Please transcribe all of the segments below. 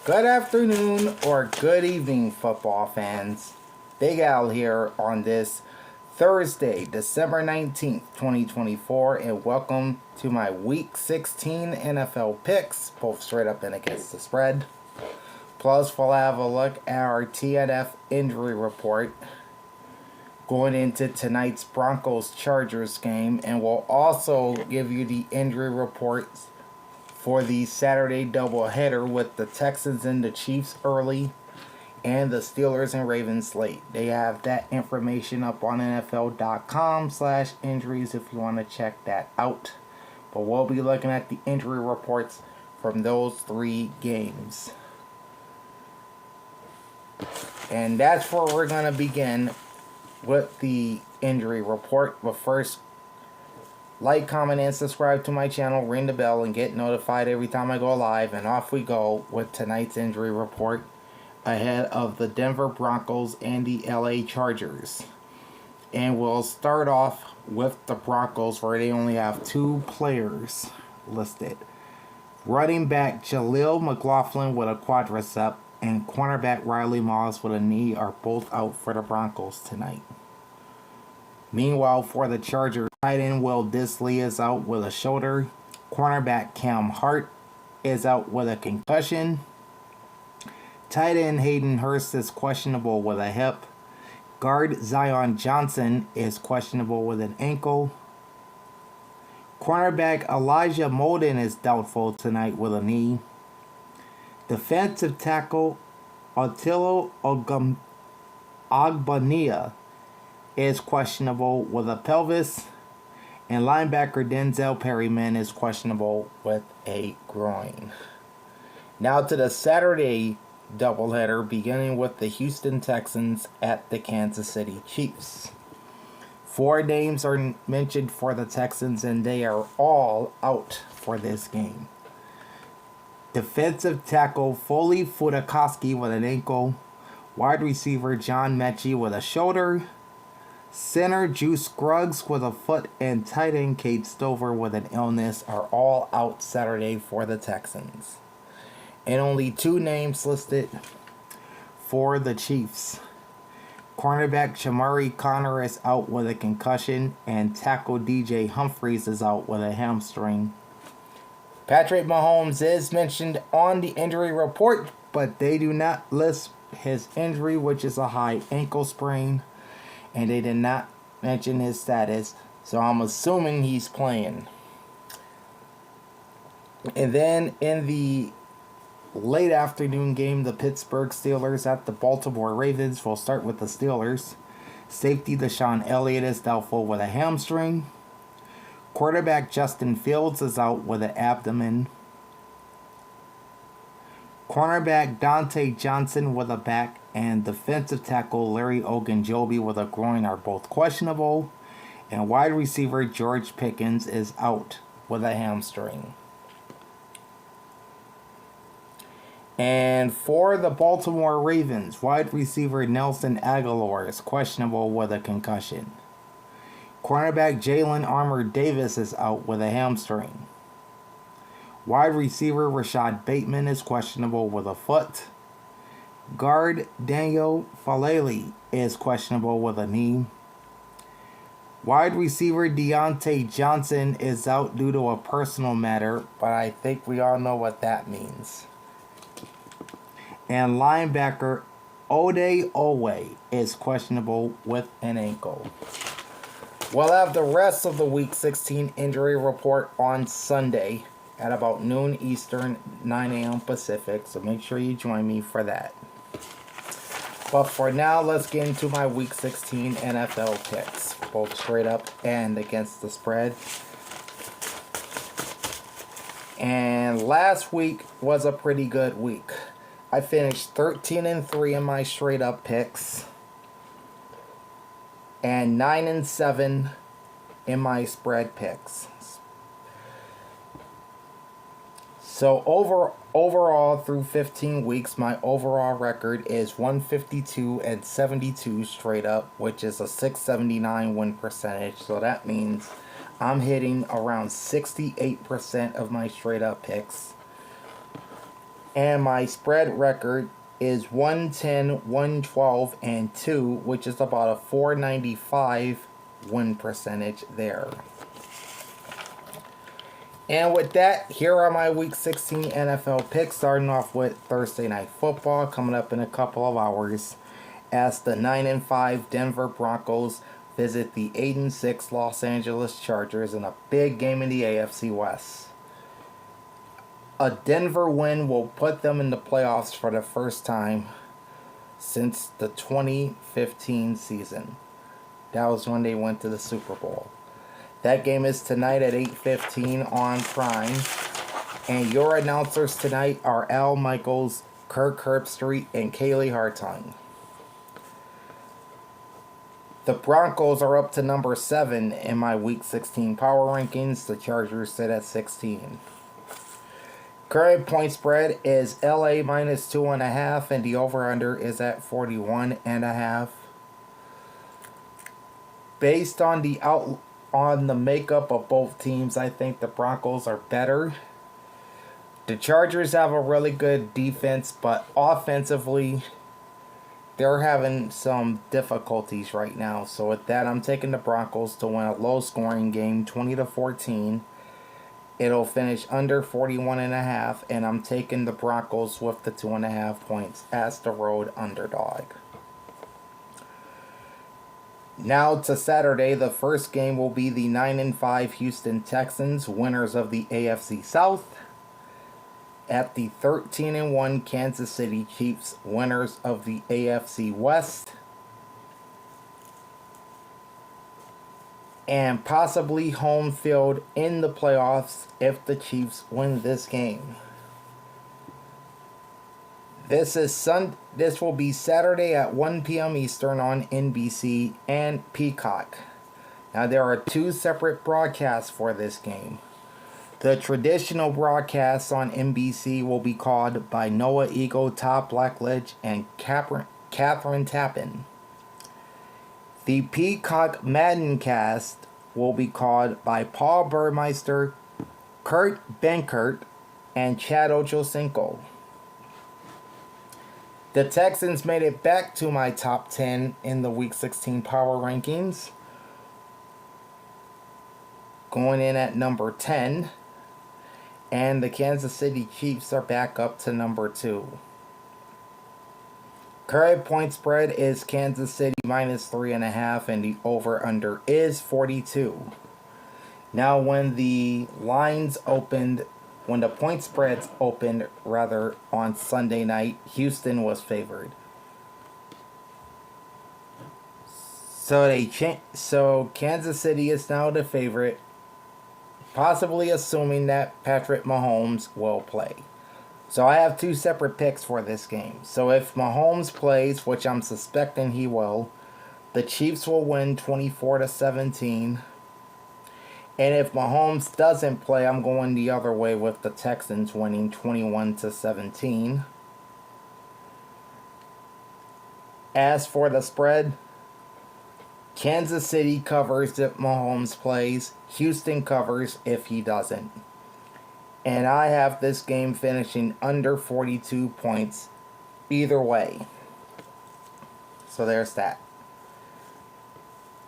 Good afternoon or good evening, football fans. Big Al here on this Thursday, December 19th, 2024, and welcome to my Week 16 NFL picks, both straight up and against the spread. Plus, we'll have a look at our TNF injury report going into tonight's Broncos-Chargers game, and we'll also give you the injury reports for the Saturday doubleheader with the Texans and the Chiefs early and the Steelers and Ravens late. They have that information up on NFL.com/injuries if you want to check that out. But we'll be looking at the injury reports from those three games. And that's where we're going to begin with the injury report. But first, like, comment, and subscribe to my channel, ring the bell, and get notified every time I go live. And off we go with tonight's injury report ahead of the Denver Broncos and the LA Chargers. And we'll start off with the Broncos, where they only have two players listed. Running back Jaleel McLaughlin with a quadricep and cornerback Riley Moss with a knee are both out for the Broncos tonight. Meanwhile, for the Chargers, tight end Will Dissly is out with a shoulder. Cornerback Cam Hart is out with a concussion. Tight end Hayden Hurst is questionable with a hip. Guard Zion Johnson is questionable with an ankle. Cornerback Elijah Molden is doubtful tonight with a knee. Defensive tackle Attilo Ogbonnia is questionable with a pelvis, and linebacker Denzel Perryman is questionable with a groin. Now to the Saturday doubleheader, beginning with the Houston Texans at the Kansas City Chiefs. Four names are mentioned for the Texans, and they are all out for this game. Defensive tackle Foley Fudakoski with an ankle, wide receiver John Mechie with a shoulder, center Juice Scruggs with a foot, and tight end Cade Stover with an illness are all out Saturday for the Texans. And only two names listed for the Chiefs. Cornerback Shamari Connor is out with a concussion, and tackle DJ Humphries is out with a hamstring. Patrick Mahomes is mentioned on the injury report, but they do not list his injury, which is a high ankle sprain, and they did not mention his status, so I'm assuming he's playing. And then in the late afternoon game, the Pittsburgh Steelers at the Baltimore Ravens. We'll start with the Steelers. Safety Deshaun Elliott is doubtful with a hamstring. Quarterback Justin Fields is out with an abdomen. Cornerback Dante Johnson with a back, and defensive tackle Larry Ogunjobi with a groin are both questionable. And wide receiver George Pickens is out with a hamstring. And for the Baltimore Ravens, wide receiver Nelson Aguilar is questionable with a concussion. Cornerback Jalen Armour Davis is out with a hamstring. Wide receiver Rashad Bateman is questionable with a foot. Guard Daniel Falele is questionable with a knee. Wide receiver Deontay Johnson is out due to a personal matter, but I think we all know what that means. And linebacker Ode Owe is questionable with an ankle. We'll have the rest of the Week 16 injury report on Sunday at about noon Eastern, 9 a.m. Pacific, so make sure you join me for that. But for now, let's get into my Week 16 NFL picks, both straight up and against the spread. And last week was a pretty good week. I finished 13-3 in my straight up picks and 9-7 in my spread picks. So overall through 15 weeks, my overall record is 152-72 straight up, which is a 679 win percentage. So that means I'm hitting around 68% of my straight up picks. And my spread record is 110, 112, and 2, which is about a 495 win percentage there. And with that, here are my Week 16 NFL picks, starting off with Thursday Night Football coming up in a couple of hours as the 9-5 Denver Broncos visit the 8-6 Los Angeles Chargers in a big game in the AFC West. A Denver win will put them in the playoffs for the first time since the 2015 season. That was when they went to the Super Bowl. That game is tonight at 8:15 on Prime. And your announcers tonight are Al Michaels, Kirk Herbstreit, and Kaylee Hartung. The Broncos are up to number 7 in my Week 16 power rankings. The Chargers sit at 16. Current point spread is LA minus 2.5, and the over-under is at 41.5. Based on the makeup of both teams, I think the Broncos are better. The Chargers have a really good defense, but offensively, they're having some difficulties right now. So with that, I'm taking the Broncos to win a low-scoring game, 20-14. It'll finish under 41.5, and I'm taking the Broncos with the 2.5 points as the road underdog. Now to Saturday, the first game will be the 9-5 Houston Texans, winners of the AFC South, at the 13-1 Kansas City Chiefs, winners of the AFC West, and possibly home field in the playoffs if the Chiefs win this game. This will be Saturday at 1 p.m. Eastern on NBC and Peacock. Now there are 2 separate broadcasts for this game. The traditional broadcast on NBC will be called by Noah Eagle, Todd Blackledge, and Catherine Tappan. The Peacock Madden cast will be called by Paul Burmeister, Kurt Benkert, and Chad Ochocinco. The Texans made it back to my top 10 in the Week 16 power rankings, going in at number 10, and the Kansas City Chiefs are back up to number 2. Current point spread is Kansas City minus 3.5, and the over-under is 42. Now, when the point spreads opened, on Sunday night, Houston was favored. So Kansas City is now the favorite, possibly assuming that Patrick Mahomes will play. So I have 2 separate picks for this game. So if Mahomes plays, which I'm suspecting he will, the Chiefs will win 24-17. And if Mahomes doesn't play, I'm going the other way with the Texans winning 21-17. As for the spread, Kansas City covers if Mahomes plays. Houston covers if he doesn't. And I have this game finishing under 42 points either way. So there's that.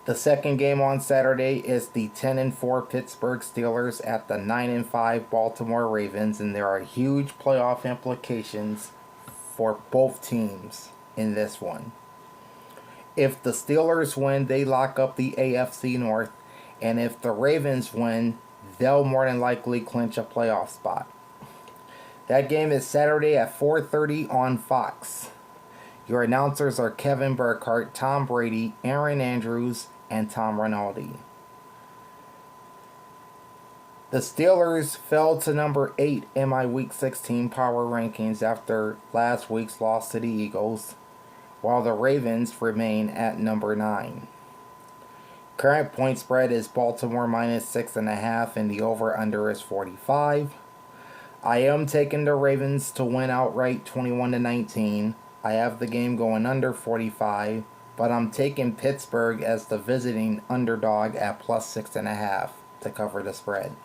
The second game on Saturday is the 10-4 Pittsburgh Steelers at the 9-5 Baltimore Ravens, and there are huge playoff implications for both teams in this one. If the Steelers win, they lock up the AFC North, and if the Ravens win, they'll more than likely clinch a playoff spot. That game is Saturday at 4:30 on Fox. Your announcers are Kevin Burkhardt, Tom Brady, Aaron Andrews, and Tom Rinaldi. The Steelers fell to number 8 in my Week 16 power rankings after last week's loss to the Eagles, while the Ravens remain at number 9. Current point spread is Baltimore minus 6.5, and the over-under is 45. I am taking the Ravens to win outright 21-19. I have the game going under 45, but I'm taking Pittsburgh as the visiting underdog at plus 6.5 to cover the spread.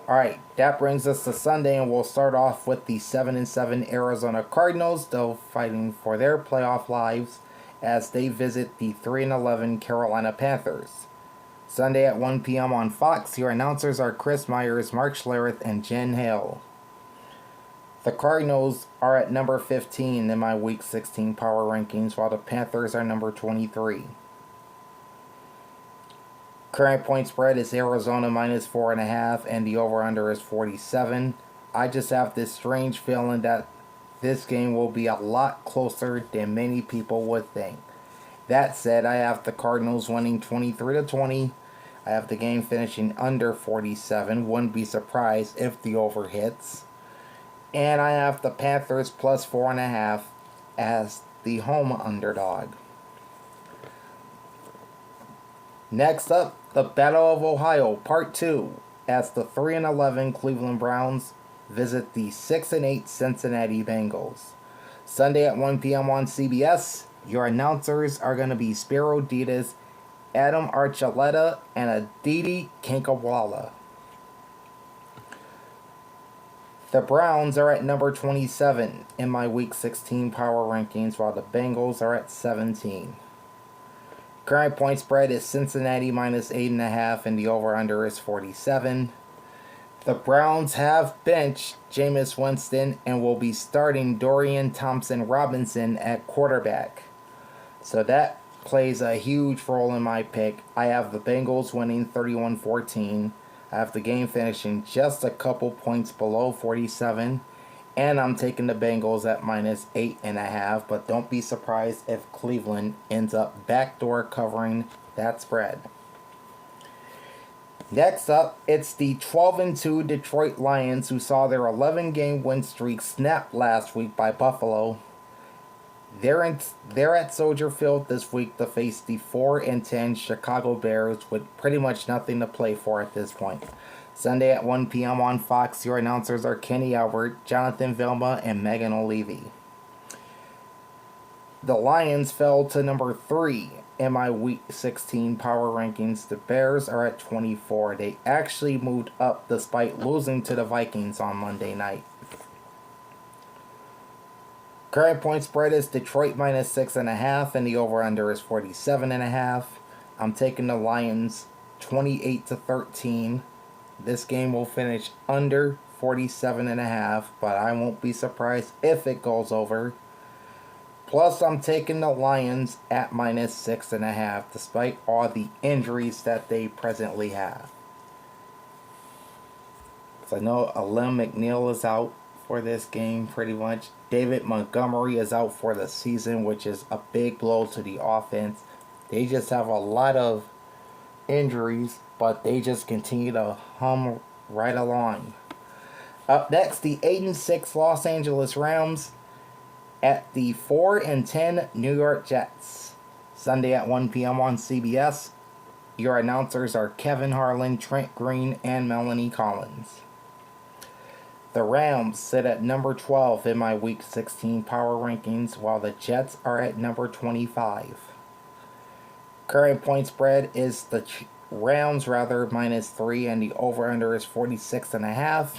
Alright, that brings us to Sunday, and we'll start off with the 7-7 Arizona Cardinals, still fighting for their playoff lives as they visit the 3-11 Carolina Panthers. Sunday at 1 p.m. on Fox. Your announcers are Chris Myers, Mark Schlereth, and Jen Hale. The Cardinals are at number 15 in my Week 16 power rankings, while the Panthers are number 23. Current point spread is Arizona minus 4.5, and the over-under is 47. I just have this strange feeling that this game will be a lot closer than many people would think. That said, I have the Cardinals winning 23-20. I have the game finishing under 47. Wouldn't be surprised if the over hits. And I have the Panthers plus 4.5 as the home underdog. Next up, the Battle of Ohio, Part 2, as the 3-11 Cleveland Browns visit the 6-8 Cincinnati Bengals. Sunday at 1 p.m. on CBS. Your announcers are going to be Spiro Dedes, Adam Archuleta, and Aditi Kinkawala. The Browns are at number 27 in my Week 16 power rankings, while the Bengals are at 17. Current point spread is Cincinnati minus 8.5, and the over-under is 47. The Browns have benched Jameis Winston and will be starting Dorian Thompson-Robinson at quarterback. So that plays a huge role in my pick. I have the Bengals winning 31-14. I have the game finishing just a couple points below 47. And I'm taking the Bengals at minus 8.5. But don't be surprised if Cleveland ends up backdoor covering that spread. Next up, it's the 12-2 Detroit Lions, who saw their 11-game win streak snapped last week by Buffalo. They're at Soldier Field this week to face the 4-10 Chicago Bears with pretty much nothing to play for at this point. Sunday at 1 p.m. on Fox. Your announcers are Kenny Albert, Jonathan Vilma, and Megan O'Leary. The Lions fell to number 3 in my Week 16 power rankings. The Bears are at 24. They actually moved up despite losing to the Vikings on Monday night. Current point spread is Detroit minus 6.5, and the over-under is 47.5. I'm taking the Lions 28-13. This game will finish under 47.5, but I won't be surprised if it goes over. Plus, I'm taking the Lions at minus 6.5, despite all the injuries that they presently have. So I know Alim McNeil is out for this game pretty much. David Montgomery is out for the season, which is a big blow to the offense. They just have a lot of injuries, but they just continue to hum right along. Up next, the 8-6 Los Angeles Rams at the 4-10 New York Jets. Sunday at 1 p.m. on CBS. Your announcers are Kevin Harlan, Trent Green, and Melanie Collins. The Rams sit at number 12 in my Week 16 power rankings, while the Jets are at number 25. Current point spread is the Rams minus 3, and the over-under is 46.5.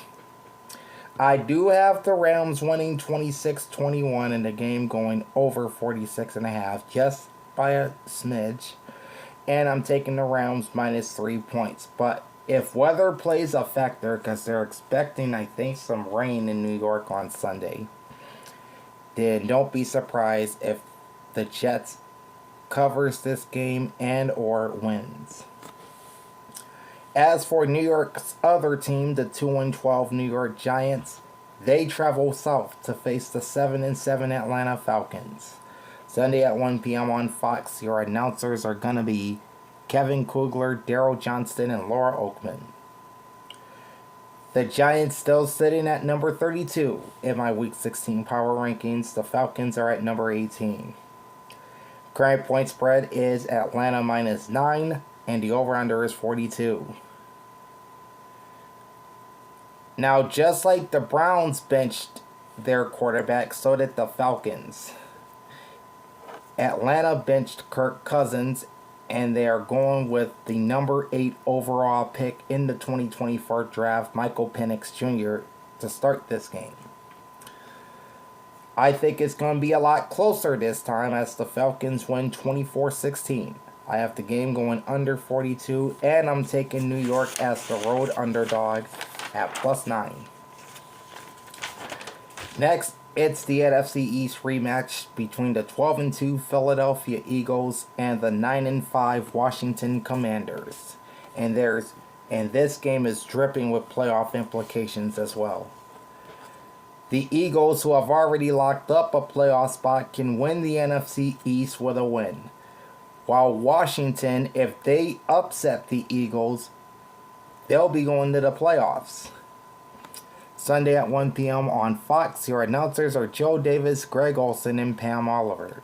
I do have the Rams winning 26-21 and the game going over 46.5, just by a smidge. And I'm taking the Rams minus 3 points. But if weather plays a factor, because they're expecting, I think, some rain in New York on Sunday, then don't be surprised if the Jets covers this game and or wins. As for New York's other team, the 2-12 New York Giants, they travel south to face the 7-7 Atlanta Falcons. Sunday at 1 p.m. on Fox. Your announcers are going to be Kevin Kugler, Daryl Johnston, and Laura Oakman. The Giants still sitting at number 32 in my Week 16 power rankings. The Falcons are at number 18. Current point spread is Atlanta minus 9, and the over-under is 42. Now, just like the Browns benched their quarterback, so did the Falcons. Atlanta benched Kirk Cousins, and they are going with the number 8 overall pick in the 2024 draft, Michael Penix Jr., to start this game. I think it's going to be a lot closer this time as the Falcons win 24-16. I have the game going under 42, and I'm taking New York as the road underdog at +9. Next, it's the NFC East rematch between the 12-2 Philadelphia Eagles and the 9-5 Washington Commanders. And this game is dripping with playoff implications as well. The Eagles, who have already locked up a playoff spot, can win the NFC East with a win. While Washington, if they upset the Eagles, they'll be going to the playoffs. Sunday at 1 p.m. on Fox. Your announcers are Joe Davis, Greg Olsen, and Pam Oliver.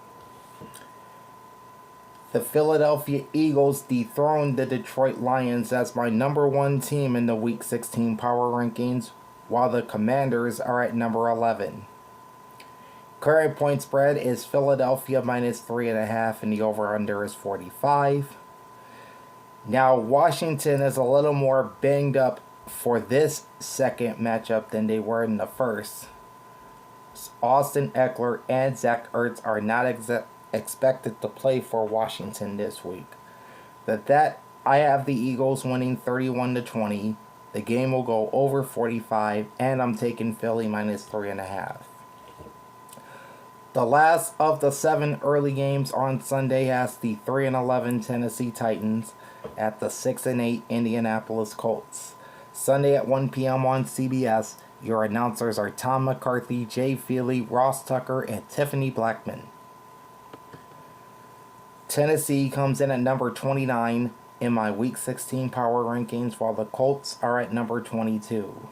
The Philadelphia Eagles dethroned the Detroit Lions as my number 1 team in the Week 16 power rankings, while the Commanders are at number 11. Current point spread is Philadelphia -3.5, and the over-under is 45. Now, Washington is a little more banged up for this second matchup than they were in the first. Austin Eckler and Zach Ertz are not expected to play for Washington this week. I have the Eagles winning 31-20. The game will go over 45, and I'm taking Philly -3.5. The last of the 7 early games on Sunday has the 3-11 Tennessee Titans at the 6-8 Indianapolis Colts. Sunday at 1 p.m. on CBS. Your announcers are Tom McCarthy, Jay Feely, Ross Tucker, and Tiffany Blackman. Tennessee comes in at number 29 in my Week 16 power rankings, while the Colts are at number 22.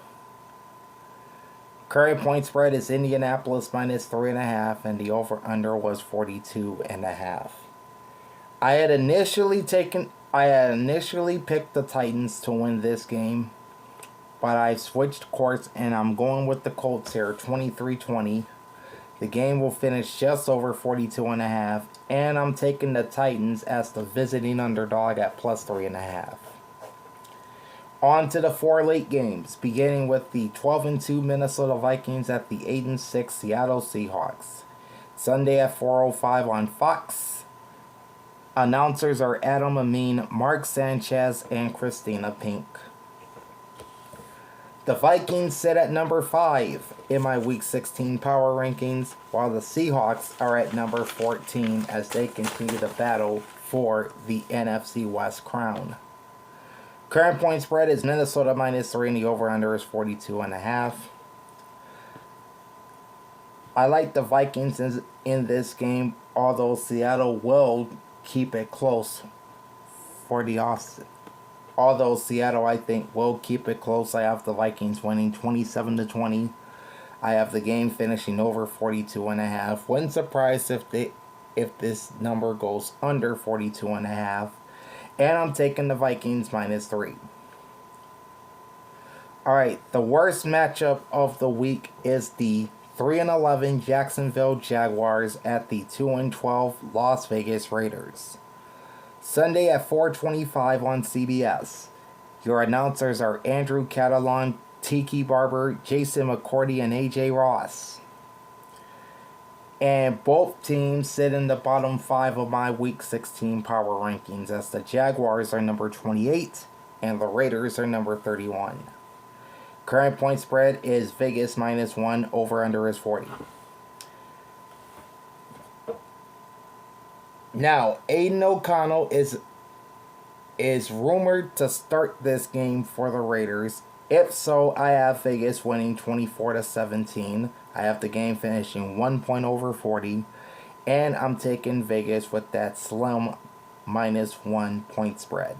Current point spread is Indianapolis -3.5, and the over-under was 42.5. I had initially picked the Titans to win this game, but I switched course and I'm going with the Colts here, 23-20. The game will finish just over 42.5, and I'm taking the Titans as the visiting underdog at +3.5. On to the 4 late games, beginning with the 12-2 Minnesota Vikings at the 8-6 Seattle Seahawks. Sunday at 4:05 on Fox. Announcers are Adam Amin, Mark Sanchez, and Christina Pink. The Vikings sit at number 5 in my Week 16 power rankings, while the Seahawks are at number 14 as they continue to battle for the NFC West crown. Current point spread is Minnesota -3, and the over-under is 42.5. I like the Vikings in this game, although Seattle will keep it close for the Austin. Although Seattle, I think, will keep it close. I have the Vikings winning 27-20. I have the game finishing over 42.5. Wouldn't surprise if this number goes under 42.5. And I'm taking the Vikings -3. Alright, the worst matchup of the week is the 3-11 Jacksonville Jaguars at the 2-12 Las Vegas Raiders. Sunday at 4:25 on CBS. Your announcers are Andrew Catalon, Tiki Barber, Jason McCourty, and AJ Ross. And both teams sit in the bottom 5 of my Week 16 power rankings, as the Jaguars are number 28 and the Raiders are number 31. Current point spread is Vegas -1, over-under is 40. Now, Aiden O'Connell is rumored to start this game for the Raiders. If so, I have Vegas winning 24-17. I have the game finishing 1 point over 40. And I'm taking Vegas with that slim -1 point spread.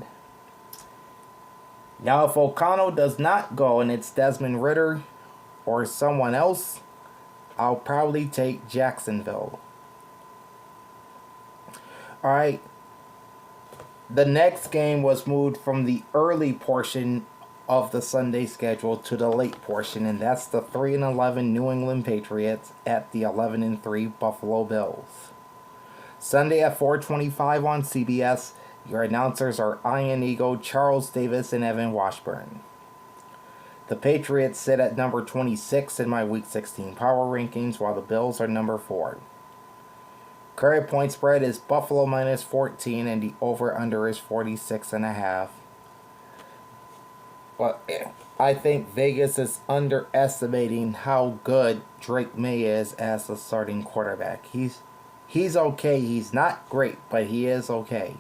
Now, if O'Connell does not go and it's Desmond Ridder or someone else, I'll probably take Jacksonville. Alright. The next game was moved from the early portion of the Sunday schedule to the late portion, and that's the 3-11 New England Patriots at the 11-3 Buffalo Bills. Sunday at 4:25 on CBS. Your announcers are Ian Eagle, Charles Davis, and Evan Washburn. The Patriots sit at number 26 in my Week 16 power rankings, while the Bills are number 4. Current point spread is Buffalo minus 14, and the over-under is 46.5. But I think Vegas is underestimating how good Drake May is as a starting quarterback. He's okay. He's not great, but he is okay.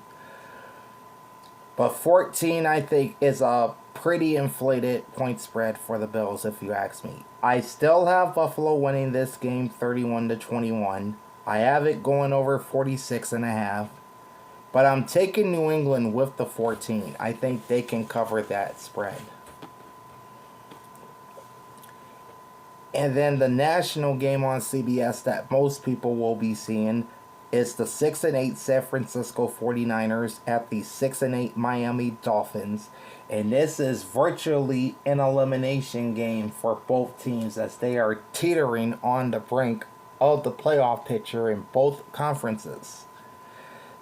But 14, I think, is a pretty inflated point spread for the Bills, if you ask me. I still have Buffalo winning this game 31-21. I have it going over 46.5. But I'm taking New England with the 14. I think they can cover that spread. And then the national game on CBS that most people will be seeing is the 6-8 San Francisco 49ers at the 6-8 Miami Dolphins. And this is virtually an elimination game for both teams, as they are teetering on the brink of the playoff picture in both conferences.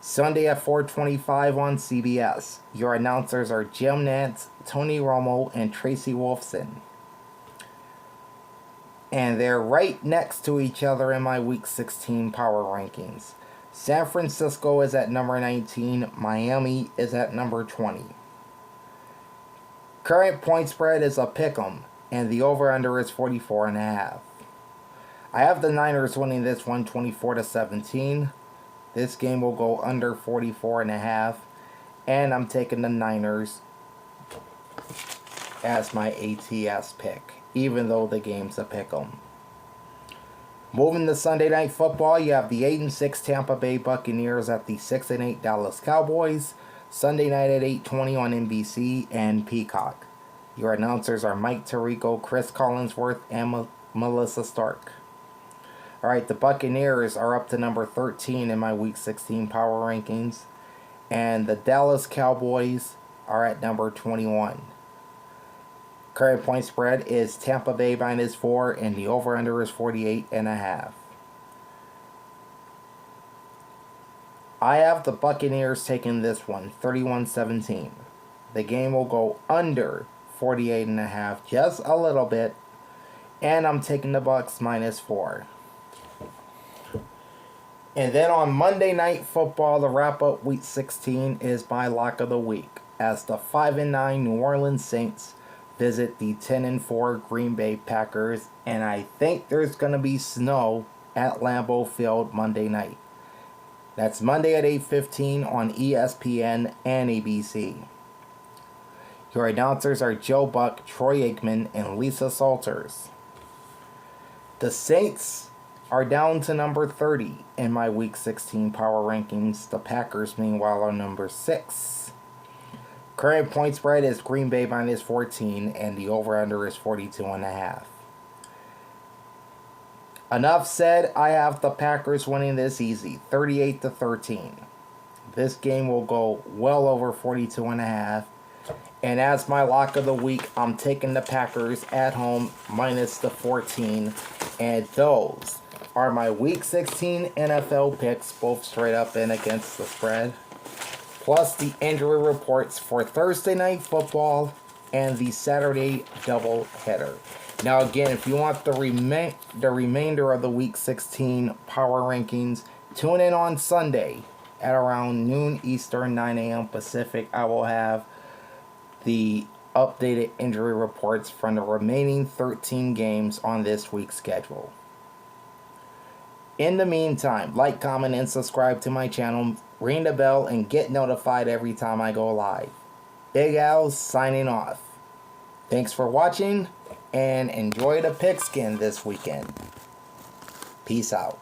Sunday at 4:25 on CBS. Your announcers are Jim Nantz, Tony Romo, and Tracy Wolfson. And they're right next to each other in my Week 16 power rankings. San Francisco is at number 19. Miami is at number 20. Current point spread is a pick'em, and the over-under is 44.5. I have the Niners winning this one 24-17. This game will go under 44.5. And I'm taking the Niners as my ATS pick, even though the game's a pick'em. Moving to Sunday Night Football, you have the 8-6 Tampa Bay Buccaneers at the 6-8 Dallas Cowboys. Sunday night at 8:20 on NBC and Peacock. Your announcers are Mike Tirico, Chris Collinsworth, and Melissa Stark. Alright, the Buccaneers are up to number 13 in my Week 16 power rankings. And the Dallas Cowboys are at number 21. Current point spread is Tampa Bay minus 4, and the over-under is 48.5. I have the Buccaneers taking this one 31-17. The game will go under 48.5, just a little bit. And I'm taking the Bucs minus 4. And then on Monday Night Football, the wrap-up Week 16 is my lock of the week, as the 5-9 New Orleans Saints visit the 10-4 Green Bay Packers, and I think there's going to be snow at Lambeau Field Monday night. That's Monday at 8:15 on ESPN and ABC. Your announcers are Joe Buck, Troy Aikman, and Lisa Salters. The Saints are down to number 30 in my Week 16 power rankings. The Packers, meanwhile, are number 6. Current point spread is Green Bay minus 14, and the over-under is 42.5. Enough said. I have the Packers winning this easy, 38-13. This game will go well over 42.5. And as my lock of the week, I'm taking the Packers at home minus the 14. And those are my Week 16 NFL picks, both straight up and against the spread. Plus the injury reports for Thursday Night Football and the Saturday doubleheader. Now again, if you want the remainder of the Week 16 power rankings, tune in on Sunday at around noon Eastern, 9 a.m. Pacific. I will have the updated injury reports from the remaining 13 games on this week's schedule. In the meantime, like, comment, and subscribe to my channel, ring the bell, and get notified every time I go live. Big Al signing off. Thanks for watching, and enjoy the pigskin this weekend. Peace out.